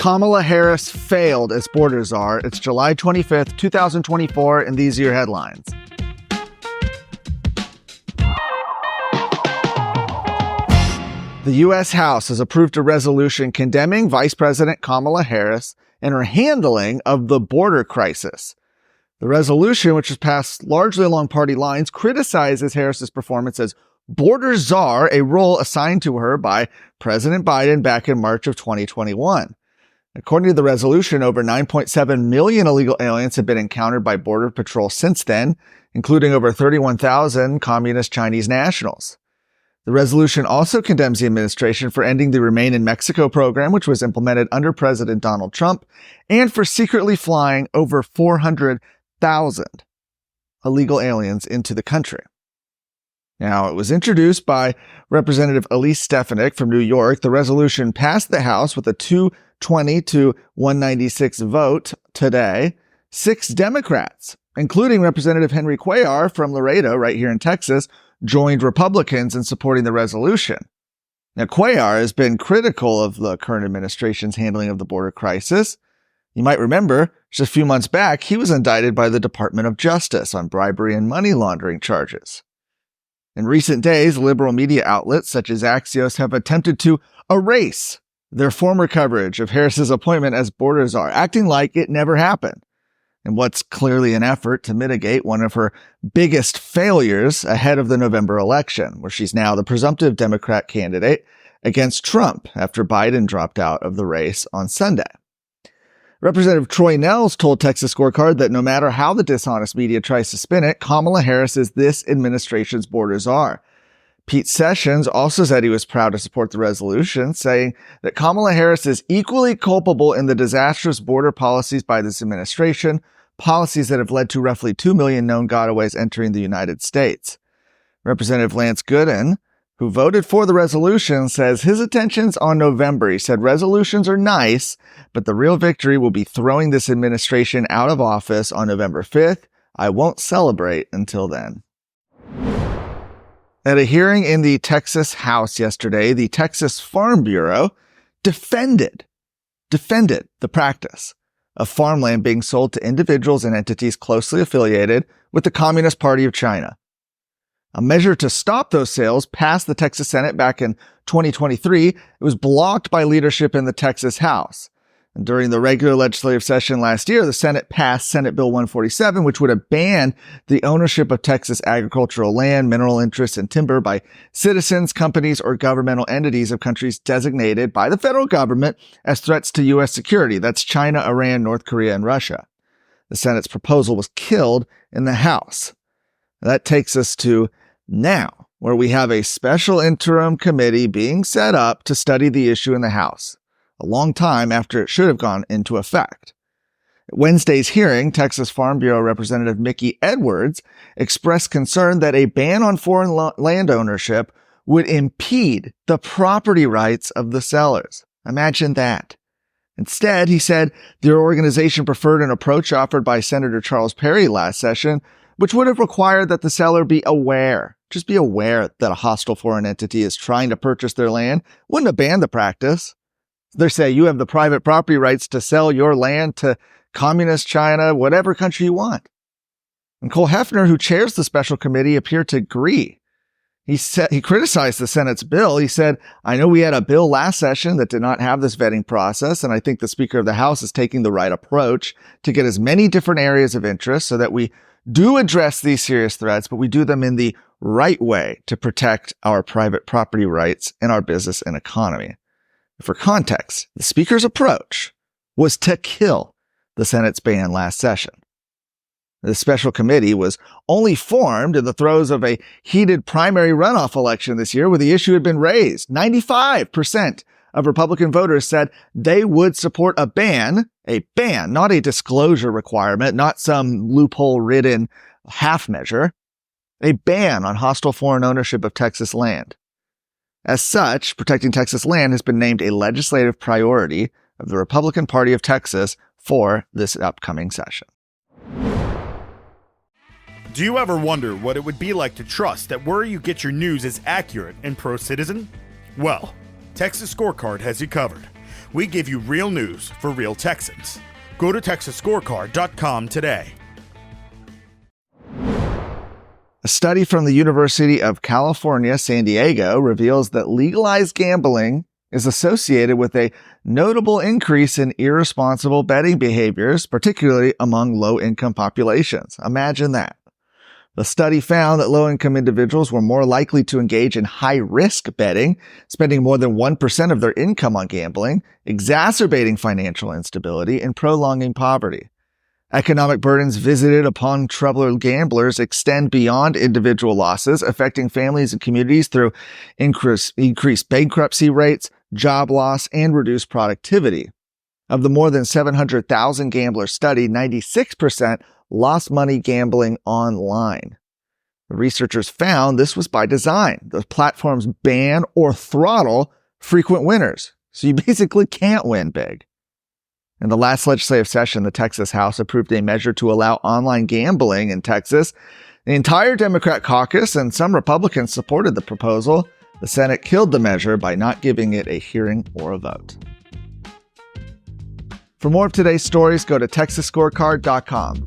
Kamala Harris failed as border czar. It's July 25th, 2024, and these are your headlines. The U.S. House has approved a resolution condemning Vice President Kamala Harris and her handling of the border crisis. The resolution, which was passed largely along party lines, criticizes Harris's performance as border czar, a role assigned to her by President Biden back in March of 2021. According to the resolution, over 9.7 million illegal aliens have been encountered by Border Patrol since then, including over 31,000 communist Chinese nationals. The resolution also condemns the administration for ending the Remain in Mexico program, which was implemented under President Donald Trump, and for secretly flying over 400,000 illegal aliens into the country. Now, it was introduced by Representative Elise Stefanik from New York. The resolution passed the House with a 220 to 196 vote today. 6 Democrats, including Representative Henry Cuellar from Laredo, right here in Texas, joined Republicans in supporting the resolution. Now, Cuellar has been critical of the current administration's handling of the border crisis. You might remember, just a few months back, he was indicted by the Department of Justice on bribery and money laundering charges. In recent days, liberal media outlets such as Axios have attempted to erase their former coverage of Harris's appointment as border czar, acting like it never happened, in what's clearly an effort to mitigate one of her biggest failures ahead of the November election, where she's now the presumptive Democrat candidate against Trump after Biden dropped out of the race on Sunday. Representative Troy Nehls told Texas Scorecard that no matter how the dishonest media tries to spin it, Kamala Harris is this administration's border czar. Pete Sessions also said he was proud to support the resolution, saying that Kamala Harris is equally culpable in the disastrous border policies by this administration, policies that have led to roughly 2 million known gotaways entering the United States. Representative Lance Gooden, who voted for the resolution, says his attention's on November. He said resolutions are nice, but the real victory will be throwing this administration out of office on November 5th. I won't celebrate until then. At a hearing in the Texas House yesterday, the Texas Farm Bureau defended the practice of farmland being sold to individuals and entities closely affiliated with the Communist Party of China. A measure to stop those sales passed the Texas Senate back in 2023. It was blocked by leadership in the Texas House. And during the regular legislative session last year, the Senate passed Senate Bill 147, which would have banned the ownership of Texas agricultural land, mineral interests, and timber by citizens, companies, or governmental entities of countries designated by the federal government as threats to U.S. security. That's China, Iran, North Korea, and Russia. The Senate's proposal was killed in the House. That takes us to now, where we have a special interim committee being set up to study the issue in the House, a long time after it should have gone into effect. At Wednesday's hearing, Texas Farm Bureau Representative Mickey Edwards expressed concern that a ban on foreign land ownership would impede the property rights of the sellers. Imagine that. Instead, he said their organization preferred an approach offered by Senator Charles Perry last session, which would have required that the seller be aware that a hostile foreign entity is trying to purchase their land. Wouldn't have banned the practice. They say you have the private property rights to sell your land to communist China, whatever country you want. And Cole Hefner, who chairs the special committee, appeared to agree. He criticized the Senate's bill. He said, I know we had a bill last session that did not have this vetting process, and I think the Speaker of the House is taking the right approach to get as many different areas of interest so that we do address these serious threats, but we do them in the right way to protect our private property rights and our business and economy. For context, the Speaker's approach was to kill the Senate's ban last session. The special committee was only formed in the throes of a heated primary runoff election this year where the issue had been raised. 95% of Republican voters said they would support a ban, not a disclosure requirement, not some loophole-ridden half measure, a ban on hostile foreign ownership of Texas land. As such, protecting Texas land has been named a legislative priority of the Republican Party of Texas for this upcoming session. Do you ever wonder what it would be like to trust that where you get your news is accurate and pro-citizen? Well, Texas Scorecard has you covered. We give you real news for real Texans. Go to TexasScorecard.com today. A study from the University of California, San Diego reveals that legalized gambling is associated with a notable increase in irresponsible betting behaviors, particularly among low-income populations. Imagine that. The study found that low-income individuals were more likely to engage in high-risk betting, spending more than 1% of their income on gambling, exacerbating financial instability and prolonging poverty. Economic burdens visited upon troubled gamblers extend beyond individual losses, affecting families and communities through increased bankruptcy rates, job loss, and reduced productivity. Of the more than 700,000 gamblers studied, 96% lost money gambling online. The researchers found this was by design. The platforms ban or throttle frequent winners, so you basically can't win big. In the last legislative session, the Texas House approved a measure to allow online gambling in Texas. The entire Democrat caucus and some Republicans supported the proposal. The Senate killed the measure by not giving it a hearing or a vote. For more of today's stories, go to TexasScorecard.com.